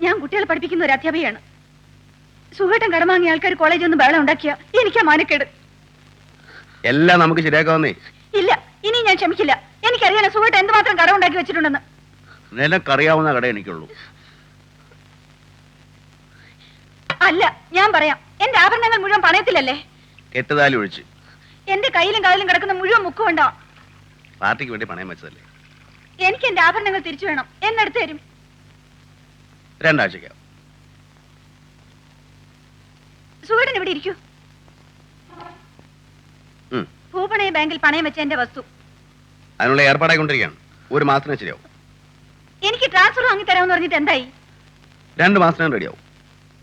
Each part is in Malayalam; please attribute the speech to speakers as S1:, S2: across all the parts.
S1: ഞാൻ കുട്ടികളെ പഠിപ്പിക്കുന്ന ഒരു അധ്യാപികയാണ്. സുഖേട്ടൻ കടം വാങ്ങിയ ആൾക്കാർ കോളേജിൽ നിന്ന് ബഹളം ഉണ്ടാക്കിയ എനിക്കാ മാനക്കേട്.
S2: എല്ലാം നമുക്ക് ശരിയാക്കാവുന്നേ.
S1: ഇല്ല, ഇനി ഞാൻ ക്ഷമിക്കില്ല. എനിക്കറിയാലോ സുഖേട്ടൻ എന്തുമാത്രം കടം ഉണ്ടാക്കി വെച്ചിട്ടുണ്ടെന്ന്.
S2: നിനക്കറിയാവുന്ന കട എനിക്കുള്ളൂ.
S1: അല്ല, ഞാൻ പറയാം. എന്റെ ആഭരണങ്ങൾ മുഴുവൻ പണയത്തിലല്ലേ?
S2: കെട്ടുതാലി ഒഴിച്ച്
S1: എന്റെ കയ്യിലും കാലിലും കിടക്കുന്ന മുഴുവൻ മുക്കുകൊണ്ടോ?
S2: പാർട്ടിക്ക് വേണ്ടി പണയം വെച്ചതല്ലേ.
S1: എനിക്ക് എന്റെ ആഭരണങ്ങൾ തിരിച്ചു വേണം. എന്നെടുത്ത് തരും.
S2: 2 ആഴ്ചയ്ക്കോ?
S1: സുഖേട്ടൻ ഇവിടെ ഇരിക്കൂ. ഭൂപണയ ബാങ്കിൽ പണയം വെച്ച എന്റെ വസ്തു
S2: അതിനുള്ള ഏർപ്പാടായിക്കൊണ്ടിരിക്കുകയാണ്. 1 മാസത്തിന് ശരിയാവും.
S1: എനിക്ക് ട്രാൻസ്ഫർ വാങ്ങി തരാമെന്ന് പറഞ്ഞിട്ട് എന്തായി?
S2: 2 മാസത്തിനും റെഡിയാവും.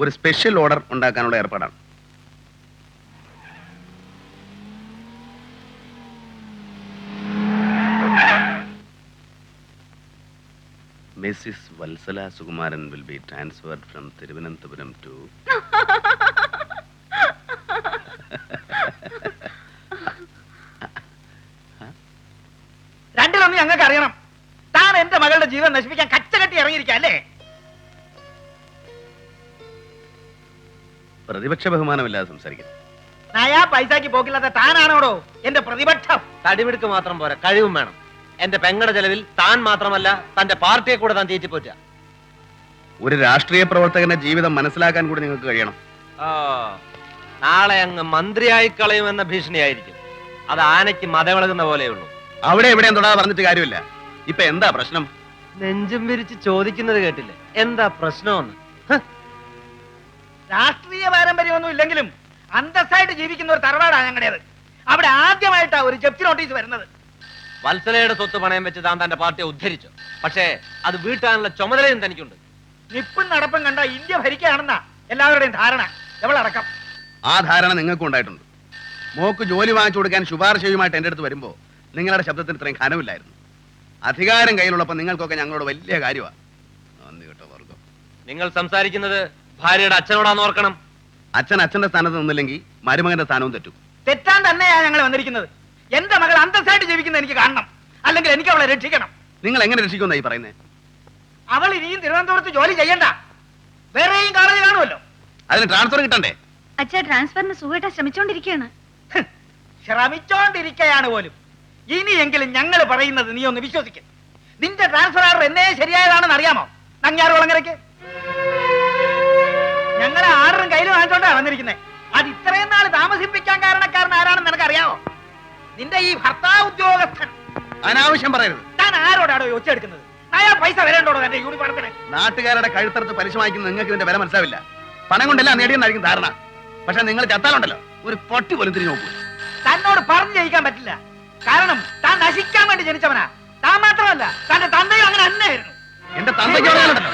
S2: ഒരു സ്പെഷ്യൽ ഓർഡർ ഉണ്ടാക്കാനുള്ള ഏർപ്പാടാണ്. Mrs. Valsala Sukumaran will be transferred from Thiruvananthapuram to
S3: രണ്ടിലൊന്നും ഞങ്ങൾക്ക് അറിയണം. താൻ എന്റെ മകളുടെ ജീവൻ നശിപ്പിക്കാൻ കച്ചകെട്ടി ഇറങ്ങിയിരിക്കല്ലേ?
S2: പ്രതിപക്ഷ ബഹുമാനമില്ലാതെ സംസാരിക്കുന്നു.
S3: നയാ പൈസക്ക് പോക്കില്ലാത്ത താനാണോടോ എന്റെ പ്രതിപക്ഷം?
S4: തടിമിടുക്ക് മാത്രം പോരാ, കഴിവും വേണം. എന്റെ പെങ്ങളുടെ ചെലവിൽ താൻ മാത്രമല്ല തന്റെ പാർട്ടിയെ കൂടെ താൻ തീറ്റിപ്പോറ്റ.
S2: ഒരു രാഷ്ട്രീയ പ്രവർത്തകന്റെ ജീവിതം മനസ്സിലാക്കാൻ കൂടി നിങ്ങൾക്ക് കഴിയണം.
S4: നാളെ അങ്ങ് മന്ത്രിയായി കളയുമെന്ന ഭീഷണിയായിരിക്കും. അത് ആനയ്ക്ക് മതവിളകുന്ന പോലെയുള്ളൂ.
S2: അവിടെ എവിടെയും തൊടാതെ പറഞ്ഞിട്ട് കാര്യമില്ല. ഇപ്പൊ എന്താ പ്രശ്നം?
S4: നെഞ്ചും വിരിച്ച് ചോദിക്കുന്നത് കേട്ടില്ലേ, എന്താ പ്രശ്നമെന്ന്?
S3: രാഷ്ട്രീയ പാരമ്പര്യമൊന്നും ഇല്ലെങ്കിലും അന്തസ്സായിട്ട് ജീവിക്കുന്ന ഒരു തറവാടാണ് ഞങ്ങളുടേത്. അവിടെ ആദ്യമായിട്ടാ ഒരു ജപ്തി നോട്ടീസ് വരുന്നത്.
S4: വത്സലയുടെ സ്വത്ത് പണയം വെച്ച് താൻ തന്റെ പാർട്ടിയെ ഉദ്ധരിച്ചു. പക്ഷേ അത് വീട്ടാനുള്ള ചുമതലയും തനിക്കുണ്ട്.
S3: നിപ്പും നടപ്പും കണ്ട ഇന്ത്യ ഭരിക്കുകയാണെന്നാ എല്ലാവരുടെയും ധാരണ, എവളടക്കം.
S2: ആ ധാരണ നിങ്ങൾക്കും ഉണ്ടായിട്ടുണ്ട്. മോക്ക് ജോലി വാങ്ങിച്ചു കൊടുക്കാൻ ശുപാർശയുമായിട്ട് എന്റെ അടുത്ത് വരുമ്പോ നിങ്ങളുടെ ശബ്ദത്തിന് ഇത്രയും ഖനമില്ലായിരുന്നു. അധികാരം കയ്യിലുള്ളപ്പോ നിങ്ങൾക്കൊക്കെ ഞങ്ങളോട് വലിയ കാര്യമാണ്. നന്ദി കേട്ടോ വർഗം.
S4: നിങ്ങൾ സംസാരിക്കുന്നത് ഭാര്യയുടെ അച്ഛനോടാന്ന് ഓർക്കണം.
S2: അച്ഛൻ അച്ഛന്റെ സ്ഥാനത്ത് നിന്നില്ലെങ്കിൽ മരുമകന്റെ സ്ഥാനവും തെറ്റും.
S3: തെറ്റാൻ തന്നെയാ ഞങ്ങൾ വന്നിരിക്കുന്നത്. എന്റെ മകൾ അന്തസ്സായിട്ട് ജീവിക്കുന്നത് എനിക്ക് കാണണം, അല്ലെങ്കിൽ എനിക്ക് അവളെ രക്ഷിക്കണം.
S2: നിങ്ങൾ എങ്ങനെ രക്ഷിക്കുമെന്നായി പറയുന്നത്?
S3: അവൾ ഇനിയും തിരുവനന്തപുരത്ത് ജോലി ചെയ്യണ്ട, വേറെയും കോളേജ് കാണുമല്ലോ.
S2: അതിന് ട്രാൻസ്ഫർ കിട്ടണ്ടേ?
S1: അച്ഛാ, ട്രാൻസ്ഫറിന് സുഖേട്ടൻ ശ്രമിച്ചോണ്ടിരിക്കുകയാണ്.
S3: ശ്രമിച്ചോണ്ടിരിക്കയാണ് പോലും. ഇനിയെങ്കിലും ഞങ്ങൾ പറയുന്നത് നീ ഒന്ന് വിശ്വസിക്കും. നിന്റെ ട്രാൻസ്ഫർ ഓർഡർ എന്നേ ശരിയായതാണെന്ന് അറിയാമോ? നങ്ങ്യാറുളങ്ങരയ്ക്ക് ഞങ്ങളെ ആർഡറും കയ്യിൽ വാങ്ങിച്ചോണ്ടാ വന്നിരിക്കുന്നത്. അത് ഇത്രയും നാൾ താമസിപ്പിക്കാൻ കാരണക്കാരൻ ആരാണെന്ന് നിനക്ക് അറിയാമോ? നിന്റെ ഈ ഭർത്താവ് ഉദ്യോഗസ്ഥൻ.
S2: അനാവശ്യം പറയരുത്.
S3: താൻ ആരോടാണോ ഒച്ചെടുക്കുന്നത്? അയാൾ പൈസ വരേണ്ടോടോ എന്റെ യൂണിഫോമത്തിന്?
S2: നാട്ടുകാരുടെ കഴുത്തറുത്ത് പലിശ വാങ്ങിക്കുന്ന നിങ്ങൾക്ക് ഇതിന്റെ വില മനസ്സിലാവില്ല. പണം കൊണ്ടെല്ലാം നേടിയെന്നായിരിക്കും ധാരണ. പക്ഷെ നിങ്ങൾ ചത്താലുണ്ടല്ലോ ഒരു പൊട്ടി പോലും തിരിഞ്ഞു നോക്കൂ.
S3: തന്നോട് പറഞ്ഞു ജയിക്കാൻ പറ്റില്ല. കാരണം താൻ നശിക്കാൻ വേണ്ടി ജനിച്ചവനാ. താൻ മാത്രമല്ല, തന്റെ തന്തയും അങ്ങനെ തന്നെയായിരുന്നു.
S2: എന്റെ തന്തയ്ക്കുണ്ടല്ലോ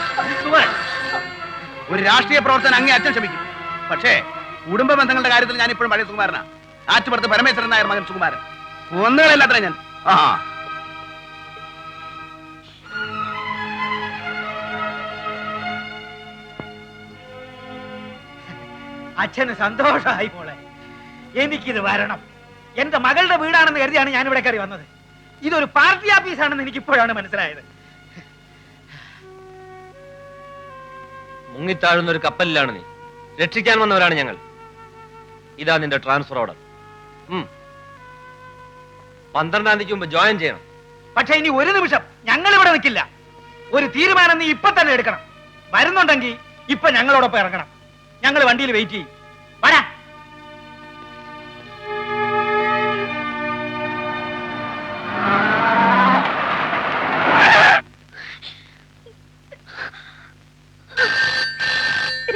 S2: ഒരു രാഷ്ട്രീയ പ്രവർത്തനം അങ്ങേ അച്ഛൻ ശ്രമിക്കും. പക്ഷേ കുടുംബ ബന്ധങ്ങളുടെ കാര്യത്തിൽ ഞാൻ ഇപ്പോഴും പഴയ സുകുമാരനാ. ആറ്റുപുറത്ത് പരമേശ്വരൻ നായർ മകൻ സുകുമാരൻ. ഒന്നുകളല്ലാത്ര ഞാൻ.
S3: അച്ഛന് സന്തോഷമായി മോളെ. എനിക്കിത് വരണം. എന്റെ മകളുടെ വീടാണെന്ന് കരുതിയാണ് ഞാൻ ഇവിടെ കയറി വന്നത്. ഇതൊരു പാർട്ടി ഓഫീസാണെന്ന് എനിക്ക് ഇപ്പോഴാണ് മനസ്സിലായത്.
S4: മുങ്ങിത്താഴുന്ന ഒരു കപ്പലിലാണ് നീ. രക്ഷിക്കാൻ വന്നവരാണ് ഞങ്ങൾ. ഇതാ നിന്റെ ട്രാൻസ്ഫർ ഓർഡർ. 12-ാം തീയതിക്ക് മുമ്പ് ജോയിൻ ചെയ്യണം.
S3: പക്ഷെ ഇനി ഒരു നിമിഷം ഞങ്ങൾ ഇവിടെ നിൽക്കില്ല. ഒരു തീരുമാനം നീ ഇപ്പൊ തന്നെ എടുക്കണം. വരുന്നുണ്ടെങ്കിൽ ഇപ്പൊ ഞങ്ങളോടൊപ്പം ഇറങ്ങണം. ഞങ്ങൾ വണ്ടിയിൽ വെയിറ്റ് ചെയ്യും. വരാ.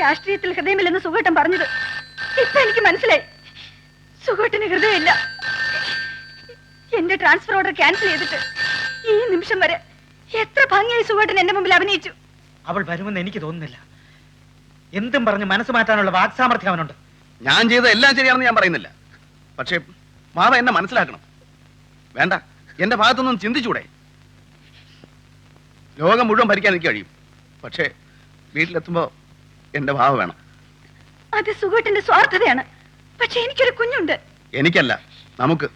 S1: രാഷ്ട്രീയത്തിൽ ഹൃദയമില്ലെന്ന് സുഖേട്ടൻ പറഞ്ഞത് ഇപ്പൊ എനിക്ക് മനസ്സിലായി. സുഖേട്ടന് ഹൃദയമില്ല. എന്റെ ട്രാൻസ്ഫർ ഓർഡർ ക്യാൻസൽ ചെയ്തിട്ട് ഈ നിമിഷം വരെ എത്ര ഭംഗിയായി സുഖേട്ടൻ എന്റെ മുമ്പിൽ അഭിനയിച്ചു.
S3: അവൾ വരുമെന്ന് എനിക്ക് തോന്നുന്നില്ല. എന്തും പറഞ്ഞ് മനസ്സ് മാറ്റാനുള്ള വാക്സാമർത്ഥ്യം അവനുണ്ട്.
S2: ഞാൻ ചെയ്ത എല്ലാം ശരിയാണെന്ന് ഞാൻ പറയുന്നില്ല. പക്ഷേ മാവ എന്നെ മനസ്സിലാക്കണം. വേണ്ട, എന്റെ ഭാഗത്തൊന്നും ചിന്തിച്ചൂടെ? ലോകം മുഴുവൻ ഭരിക്കാൻ എനിക്ക് കഴിയും. പക്ഷേ വീട്ടിലെത്തുമ്പോ എന്റെ ഭാവ വേണം.
S1: അത് സുഖേട്ടന്റെ സ്വാർത്ഥതയാണ്. പക്ഷെ എനിക്കൊരു കുഞ്ഞുണ്ട്.
S2: എനിക്കല്ല, നമുക്ക്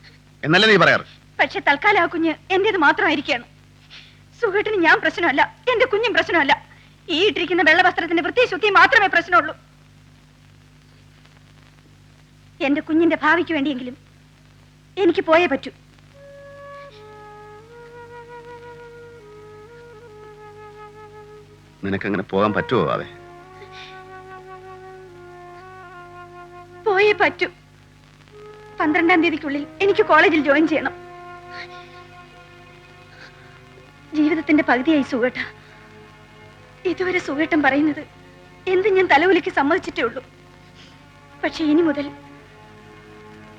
S2: എന്നല്ലേ നീ പറയാറ്?
S1: പക്ഷെ തൽക്കാലം ആ കുഞ്ഞ് എന്റേത് മാത്രമായിരിക്കാണ്. സുഖേട്ടന് ഞാൻ പ്രശ്നമല്ല, എന്റെ കുഞ്ഞും പ്രശ്നമല്ല. ഈ ഇട്ടിരിക്കുന്ന വെള്ളവസ്ത്രത്തിന്റെ വൃത്തി ശുദ്ധി മാത്രമേ പ്രശ്നമുള്ളൂ. എന്റെ കുഞ്ഞിന്റെ ഭാവിക്ക് വേണ്ടിയെങ്കിലും എനിക്ക് പോയേ പറ്റൂ.
S2: നിനക്കങ്ങനെ പോകാൻ പറ്റുമോ അവേ?
S1: പോയേ പറ്റൂ. 12-ാം തീയതിക്കുള്ളിൽ എനിക്ക് കോളേജിൽ ജോയിൻ ചെയ്യണം. ജീവിതത്തിന്റെ പകുതിയായി സുഖേട്ട. ഇതുവരെ സുഖേട്ടൻ പറയുന്നത് എന്ത് ഞാൻ തലകുലിക്ക് സമ്മതിച്ചിട്ടേ ഉള്ളൂ. പക്ഷെ ഇനി മുതൽ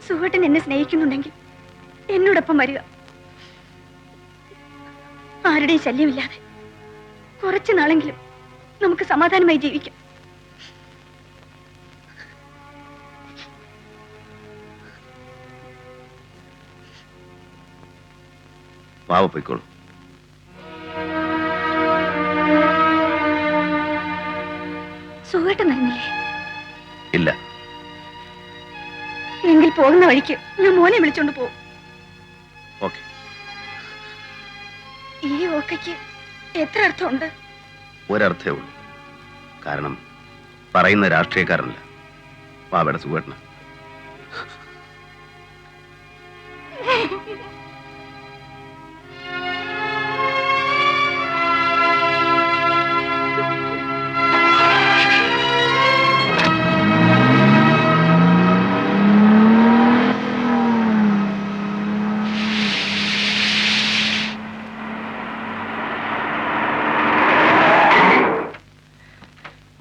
S1: സുഖേട്ടൻ എന്നെ സ്നേഹിക്കുന്നുണ്ടെങ്കിൽ എന്നോടൊപ്പം വരിക. ആരുടെയും ശല്യമില്ലാതെ കുറച്ചു നാളെങ്കിലും നമുക്ക് സമാധാനമായി ജീവിക്കാം.
S2: പാവ പോയിക്കോളൂ.
S1: സുഖേട്ടൻ വരുന്നില്ലേ?
S2: ഇല്ല.
S1: എങ്കിൽ പോകുന്ന വഴിക്ക് ഞാൻ മോനെ വിളിച്ചോണ്ട് പോകും.
S2: ഓക്കെ.
S1: ഈ ഓക്കയ്ക്ക് എത്ര അർത്ഥമുണ്ട്?
S2: ഒരർത്ഥേ ഉള്ളൂ. കാരണം പറയുന്ന രാഷ്ട്രീയക്കാരനല്ല, പാവയുടെ സുഖേട്ടന.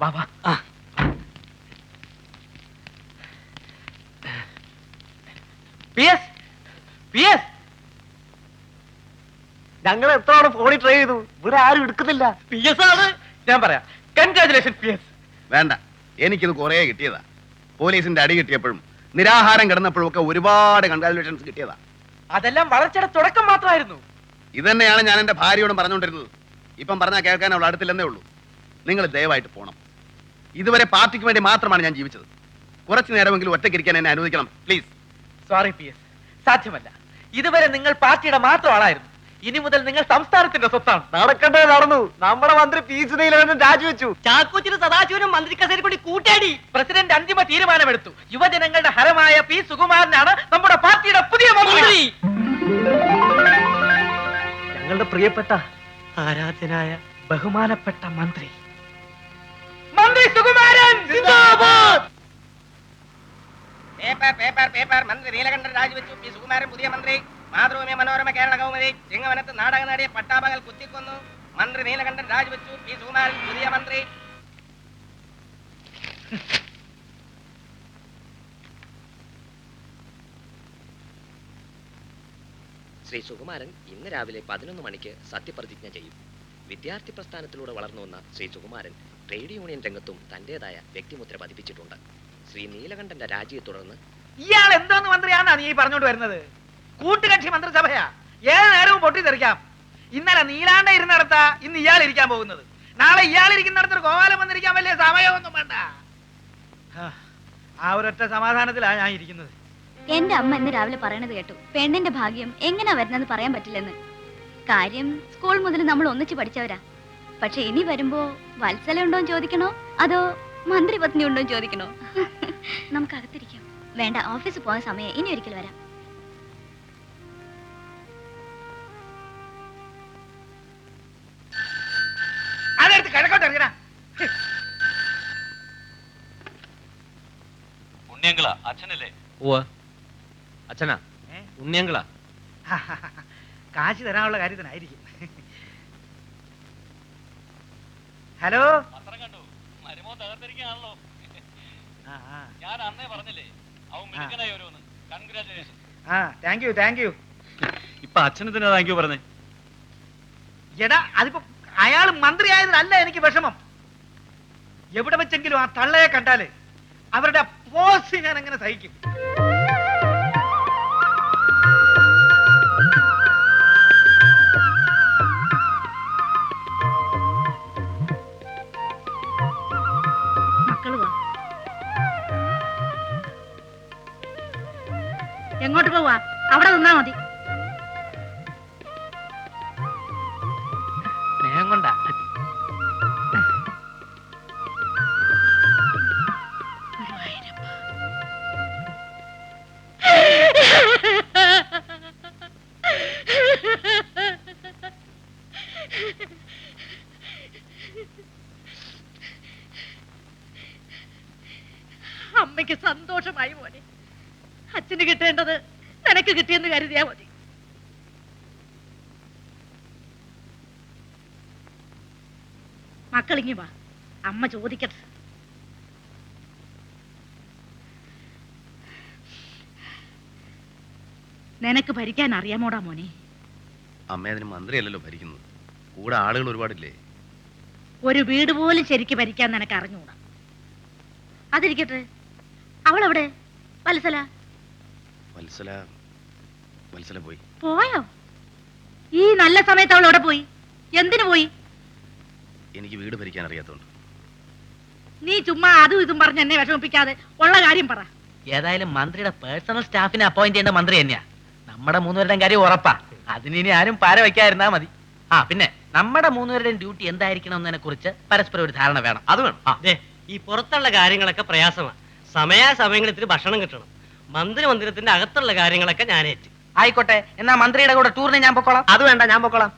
S3: ബാബാ,
S4: ഞങ്ങൾ എത്ര തവണ ഫോണിൽ ട്രൈ ചെയ്തു, ഇവിടെ ആരും എടുക്കുന്നില്ല.
S3: PS ആണ്. ഞാൻ പറയാം, കൺഗ്രാചുലേഷൻ PS.
S2: വേണ്ട, എനിക്കിത് കുറേ കിട്ടിയതാ. പോലീസിന്റെ അടി കിട്ടിയപ്പോഴും നിരാഹാരം കിടന്നപ്പോഴും ഒക്കെ ഒരുപാട് കൺഗ്രാജുലേഷൻസ് കിട്ടിയതാ.
S3: അതെല്ലാം വളർച്ചയുടെ തുടക്കം മാത്രമായിരുന്നു.
S2: ഇത് തന്നെയാണ് ഞാൻ എന്റെ ഭാര്യയോടും പറഞ്ഞുകൊണ്ടിരുന്നത്. ഇപ്പം പറഞ്ഞാൽ കേൾക്കാൻ അവൾ അടുത്തില്ലെന്നേ ഉള്ളൂ. നിങ്ങൾ ദയവായിട്ട് പോണം. ഇതുവരെ പാർട്ടിക്ക് വേണ്ടി മാത്രമാണ് ഞാൻ ജീവിച്ചത്. കുറച്ചു നേരമെങ്കിലും ഒറ്റയ്ക്കിരിക്കാൻ എന്നെ അനുവദിക്കണം പ്ലീസ്.
S3: സോറി PS, സാധ്യമല്ല. ഇതുവരെ നിങ്ങൾ പാർട്ടിയുടെ മാത്രം ആളായിരുന്നു. ഇനി മുതൽ നിങ്ങൾ സംസ്ഥാനത്തിന്റെ സ്വത്താണ്.
S4: നടക്കണ്ടേ നടന്നു. നമ്മുടെ മന്ത്രി പി സുനീലകണ്ഠൻ രാജിവെച്ചു.
S3: ചാക്കോച്ചിന് സദാശിവനും മന്ത്രി കസേരയിൽ കൂടി കൂട്ടാടി. പ്രസിഡന്റ് അന്തിമ തീരുമാനമെടുത്തു. യുവജനങ്ങളുടെ ഹരമായ പി സുകുമാരനാണ് നമ്മുടെ പാർട്ടിയുടെ പുതിയ മന്ത്രി. ഞങ്ങളുടെ പ്രിയപ്പെട്ട ആരാധ്യനായ ബഹുമാനപ്പെട്ട മന്ത്രി സുകുമാരൻ ജിന്ദാബാദ്.
S5: പേപ്പർ മന്ത്രി നീലകണ്ഠൻ രാജിവെച്ചു. പി സുകുമാരൻ പുതിയ മന്ത്രി. മാതൃഭൂമി, മനോരമ, കേരള കൗമുദി. ചിങ്ങവനത്ത് നാടക നടിയെ പട്ടാപകൽ കുത്തിക്കൊന്നു. മന്ത്രി നീലകണ്ഠൻ രാജിവെച്ചു. പി സുകുമാരൻ പുതിയ മന്ത്രി.
S6: ശ്രീ സുകുമാരൻ ഇന്ന് രാവിലെ 11 മണിക്ക് സത്യപ്രതിജ്ഞ ചെയ്യും. വിദ്യാർത്ഥി പ്രസ്ഥാനത്തിലൂടെ വളർന്നു വന്ന ശ്രീ സുകുമാരൻ ട്രേഡ് യൂണിയൻ രംഗത്തും തന്റേതായ വ്യക്തിമുദ്ര പതിപ്പിച്ചിട്ടുണ്ട്. ശ്രീ നീലകണ്ഠന്റെ രാജിയെ തുടർന്ന്
S3: ഇയാൾ എന്തോന്ന് മന്ത്രിയാണെന്നാണ് നീ പറഞ്ഞോണ്ട് വരുന്നത്? കൂട്ടുകക്ഷി മന്ത്രിസഭയാ. ഏത് നേരവും പൊട്ടിത്തെറിക്കാം. ഇന്നലെ നീലാണ്ട ഇരുന്നിടത്ത ഇന്ന് ഇയാൾ ഇരിക്കാൻ പോകുന്നത്. നാളെ ഇയാൾ ഇരിക്കുന്നിടത്തൊരു കോവാലം വന്നിരിക്കാൻ വലിയ സമയമൊന്നും വേണ്ട. ആ ഒരൊറ്റ സമാധാനത്തിലാണ് ഞാൻ ഇരിക്കുന്നത്.
S7: എന്റെ അമ്മ ഇന്ന് രാവിലെ പറയണത് കേട്ടു, പെണ്ണിന്റെ ഭാഗ്യം എങ്ങനെ വരുന്നെന്ന് പറയാൻ പറ്റില്ലെന്ന്. കാര്യം സ്കൂൾ മുതൽ നമ്മൾ ഒന്നിച്ച് പഠിച്ചവരാ. പക്ഷെ ഇനി വരുമ്പോ വത്സല ഉണ്ടോന്ന് ചോദിക്കണോ അതോ മന്ത്രി പത്നി ഉണ്ടോന്ന് ചോദിക്കണോ? നമുക്ക് അകത്തിരിക്കാം. വേണ്ട, ഓഫീസിൽ പോകാൻ സമയം. ഇനി ഒരിക്കൽ വരാം.
S3: അതെടുത്ത് കിഴക്കോട്ട് ഇറങ്ങണ.
S4: ഉണ്ണിയങ്കള അച്ഛനല്ലേ? അച്ഛനാ ഉണ്ണിയങ്കള.
S3: കാശ് തരാനുള്ള കാര്യത്തിനായിരിക്കും. ഹലോ. Thank you.
S4: ഇപ്പൊ അച്ഛനെന്തിനാ താങ്ക് യു പറഞ്ഞേ?
S3: എടാ, അതിപ്പോ അയാൾ മന്ത്രി ആയതിനല്ല എനിക്ക് വിഷമം. എവിടെ വെച്ചെങ്കിലും ആ തള്ളയെ കണ്ടാല് അവരുടെ പോസ് ഞാൻ എങ്ങനെ സഹിക്കും?
S1: എങ്ങോട്ട് പോവാ? അവിടെ നിന്നാ മതി.
S3: സ്നേഹം കൊണ്ടാ.
S8: എനിക്ക് സന്തോഷമായി മോനെ. അച്ഛന് കിട്ടേണ്ടത് നിനക്ക് കിട്ടിയെന്ന് കരുതിയാ മതി. മക്കളിങ്ങി വാ, അമ്മ ചോദിക്കട്ടെ. നിനക്ക് ഭരിക്കാൻ അറിയാമോടാ മോനെ?
S2: അമ്മ അതിന് മന്ത്രിയല്ലല്ലോ ഭരിക്കുന്നത്, കൂടെ ആളുകൾ ഒരുപാടില്ലേ?
S8: ഒരു വീട് പോലും ശരിക്ക് ഭരിക്കാൻ നിനക്ക് അറിഞ്ഞൂടാ. അതിരിക്കട്ടെ, അവളെവിടെ? വത്സല
S2: വത്സല വത്സല പോയി.
S8: പോയോ? ഈ നല്ല സമയത്ത് അവൾ എവിടെ പോയി? എന്തിനു പോയി?
S2: എനിക്ക് വീട് ഭരിക്കാൻ അറിയാത്തോണ്ട്.
S8: നീ ചുമ്മാ അതും ഇതും പറഞ്ഞ് എന്നെ വിഷമിപ്പിക്കാതെ ഉള്ള കാര്യം പറ.
S3: ഏതായാലും മന്ത്രിയുടെ പേഴ്സണൽ സ്റ്റാഫിനെ അപ്പോയിന്റ് ചെയ്യേണ്ട മന്ത്രി തന്നെയാ. നമ്മുടെ മൂന്നുപേരുടെയും കാര്യം ഉറപ്പാ. അതിനി ആരും പാര വയ്ക്കാതിരുന്നാ മതി. ആ പിന്നെ നമ്മുടെ മൂന്നുപേരുടെയും ഡ്യൂട്ടി എന്തായിരിക്കണം എന്നതിനെ കുറിച്ച് പരസ്പരം ഒരു ധാരണ വേണം. അത് വേണം.
S9: ഈ പുറത്തുള്ള കാര്യങ്ങളൊക്കെ പ്രയാസമാണ്. സമയാസമയങ്ങളിൽ ഇത്തിരി ഭക്ഷണം കിട്ടണം. മന്ത്രിമന്ദിരത്തിന്റെ അകത്തുള്ള കാര്യങ്ങളൊക്കെ ഞാനേറ്റ്.
S3: ആയിക്കോട്ടെ, എന്നാ മന്ത്രിയുടെ കൂടെ ടൂറിന് ഞാൻ പൊക്കോളാം.
S9: അത് വേണ്ട, ഞാൻ പൊക്കോളാം.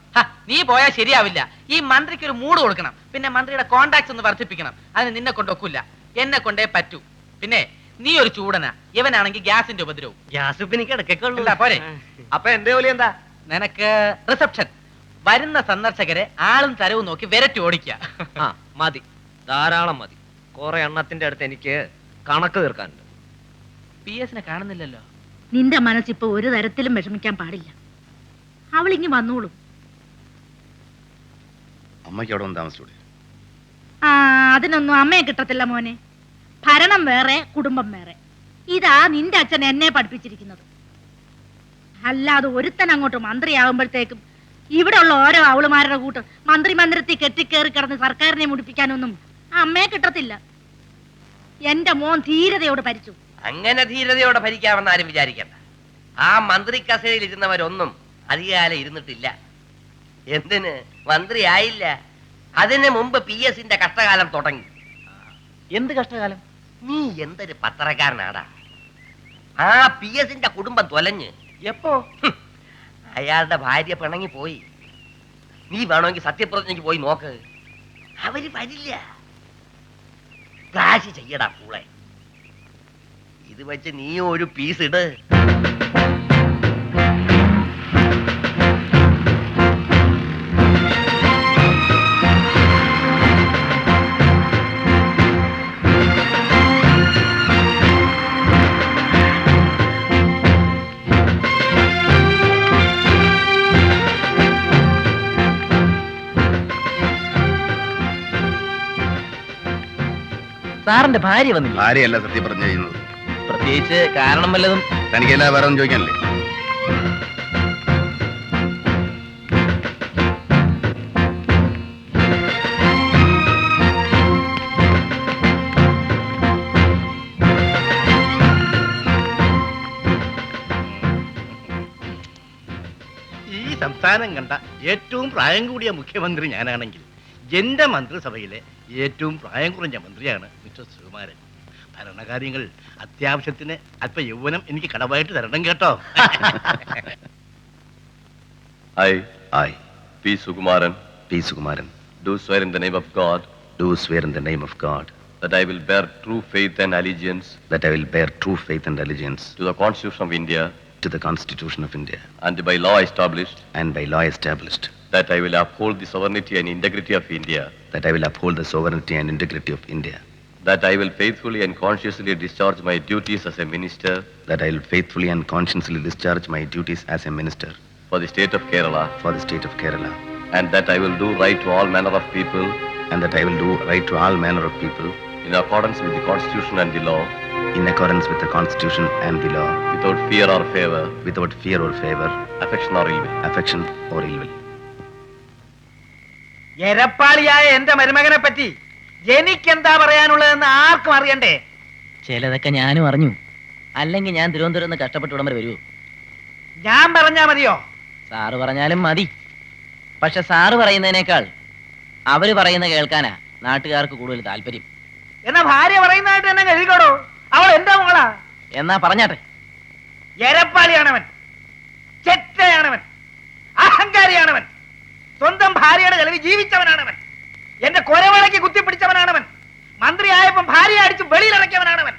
S3: നീ പോയാൽ ശരിയാവില്ല. ഈ മന്ത്രിക്ക് ഒരു മൂഡ് കൊടുക്കണം. പിന്നെ മന്ത്രിയുടെ കോണ്ടാക്ട്സ് ഒന്ന് വർദ്ധിപ്പിക്കണം. അതിന് നിന്നെ കൊണ്ടൊക്കില്ല, എന്നെ കൊണ്ടേ പറ്റൂ. പിന്നെ നീ ഒരു ചൂടനാ, ഇവനാണെങ്കിൽ ഗ്യാസിന്റെ ഉപദ്രവവും.
S9: ഗ്യാസ് ഇപ്പൊ എനിക്ക് ഇടയ്ക്കൊക്കെ
S3: ഇല്ല, പോരെ?
S4: അപ്പൊ എന്റെ ജോലി എന്താ?
S3: നിനക്ക് റിസപ്ഷൻ. വരുന്ന സന്ദർശകരെ ആളും തരവും നോക്കി വിരട്ടി ഓടിക്കുക.
S4: ആ മതി, ധാരാളം മതി. കുറെ എണ്ണത്തിന്റെ അടുത്ത് എനിക്ക് കണക്ക് തീർക്കാനുണ്ട്.
S3: PS കാണുന്നില്ലല്ലോ.
S8: നിന്റെ മനസ്സിപ്പോ ഒരു തരത്തിലും വിഷമിക്കാൻ പാടില്ല. അവളിങ്ങി വന്നോളും.
S2: അമ്മയ്ക്ക് അവിടെ ഒന്ന് താമസിച്ചൂടെ?
S8: ആ, അതിനൊന്നും അമ്മയെ കിട്ടത്തില്ല മോനെ. ഭരണം വേറെ, കുടുംബം വേറെ. ഇതാ നിന്റെ അച്ഛൻ എന്നെ പഠിപ്പിച്ചിരിക്കുന്നത്. അല്ലാതെ ഒരുത്തൻ അങ്ങോട്ട് മന്ത്രിയാകുമ്പോഴത്തേക്കും ഇവിടെ ഉള്ള ഓരോ അവളുമാരുടെ കൂട്ട് മന്ത്രിമന്ദിരത്തിൽ കെട്ടിക്കേറി കിടന്ന് സർക്കാരിനെ മുടിപ്പിക്കാനൊന്നും അമ്മയെ കിട്ടത്തില്ല. എന്റെ മോൻ ധീരതയോട് ഭരിച്ചു.
S5: അങ്ങനെ ധീരതയോടെ ഭരിക്കാമെന്ന് ആരും വിചാരിക്കണ്ട. ആ മന്ത്രി കസേരയിൽ ഇരുന്നവരൊന്നും അധികകാലം ഇരുന്നിട്ടില്ല. എന്തിന്? മന്ത്രിയായില്ല. അതിന് മുമ്പ് PS-ന്റെ കഷ്ടകാലം തുടങ്ങി.
S3: എന്ത് കഷ്ടകാലം?
S5: നീ എന്തൊരു പത്രക്കാരനാടാ. ആ PS-ന്റെ കുടുംബം തൊലഞ്ഞ്.
S3: എപ്പോ?
S5: അയാളുടെ ഭാര്യ പിണങ്ങി പോയി. നീ വേണമെങ്കിൽ സത്യപ്രതിജ്ഞയ്ക്ക് പോയി നോക്ക്. അവര് വരില്ല. ക്ലാഷ് ചെയ്യടാ പൂളെ. ഇത് വെച്ച് നീ ഒരു പീസ് ഇട്.
S3: സാറിന്റെ ഭാര്യ വന്നില്ല?
S2: ഭാര്യയല്ല സത്യപ്രതിജ്ഞ ചെയ്യുന്നത്.
S3: പ്രത്യേകിച്ച് കാരണം വല്ലതും?
S2: തനിക്കല്ല വേറെ ഒന്നും ചോദിക്കാനല്ലേ?
S10: ഈ സംസ്ഥാനം കണ്ട ഏറ്റവും പ്രായം കൂടിയ മുഖ്യമന്ത്രി ഞാനാണെങ്കിൽ എന്റെ മന്ത്രിസഭയിലെ ഏറ്റവും പ്രായം കുറഞ്ഞ മന്ത്രിയാണ് മിസ്റ്റർ സുകുമാരൻ. ഭരണകാര്യങ്ങൾ അത്യാവശ്യത്തിന് അല്പ യൗവനം എനിക്ക് കടമായിട്ട് തരണം കേട്ടോ.
S2: I,
S11: P. Sukumaran,
S2: P. Sukumaran,
S11: do swear in the name of God
S2: do swear in the name of God
S11: that I will bear true faith and allegiance
S2: that I will bear true faith and allegiance
S11: to the Constitution of India
S2: to the Constitution of India
S11: and by law established,
S2: and by law established,
S11: that I will uphold the sovereignty and integrity of India,
S2: that I will uphold the sovereignty and integrity of India,
S11: that I will faithfully and consciously discharge my duties as a minister
S2: that I will faithfully and conscientiously discharge my duties as a minister
S11: for the state of Kerala,
S2: for the state of Kerala,
S11: and that I will do right to all manner of people
S2: and that I will do right to all manner of people
S11: in accordance with the Constitution and the law,
S2: in accordance with the Constitution and the law,
S11: without fear or favor,
S2: without fear or favor,
S11: affection or ill will.
S2: affection or ill will.
S3: എരപ്പാളിയായ എന്റെ മരുമകനെ പറ്റി എനിക്കെന്താ പറയാനുള്ളതെന്ന് ആർക്കും അറിയണ്ടേ? ചിലതൊക്കെ ഞാനും അറിഞ്ഞു. അല്ലെങ്കിൽ ഞാൻ തിരുവനന്തപുരം നിന്ന് കഷ്ടപ്പെട്ട് ഇവിടം വരെ വരുമോ? ഞാൻ പറഞ്ഞാ മതിയോ? സാറ് പറഞ്ഞാലും മതി. പക്ഷെ സാറ് പറയുന്നതിനേക്കാൾ അവര് പറയുന്ന കേൾക്കാനാ നാട്ടുകാർക്ക് കൂടുതൽ താല്പര്യം. എന്നാ ഭാര്യ പറയുന്നതായിട്ട് തന്നെ എഴുതിക്കോടോ. അവൾ എന്റെ മോളാ. എന്നാ പറഞ്ഞാട്ടെ. എരപ്പാളിയാണവൻ, ചെറ്റയാണവൻ, അഹങ്കാരിയാണവൻ, സ്വന്തം ഭാര്യയുടെ ചെലവിൽ ജീവിച്ചവനാണവൻ, എന്റെ കൊരവളയ്ക്ക് കുത്തിപ്പിടിച്ചവനാണവൻ, മന്ത്രിയായപ്പം ഭാര്യയെ അടിച്ച് വെളിയിലിറക്കിയവനാണവൻ.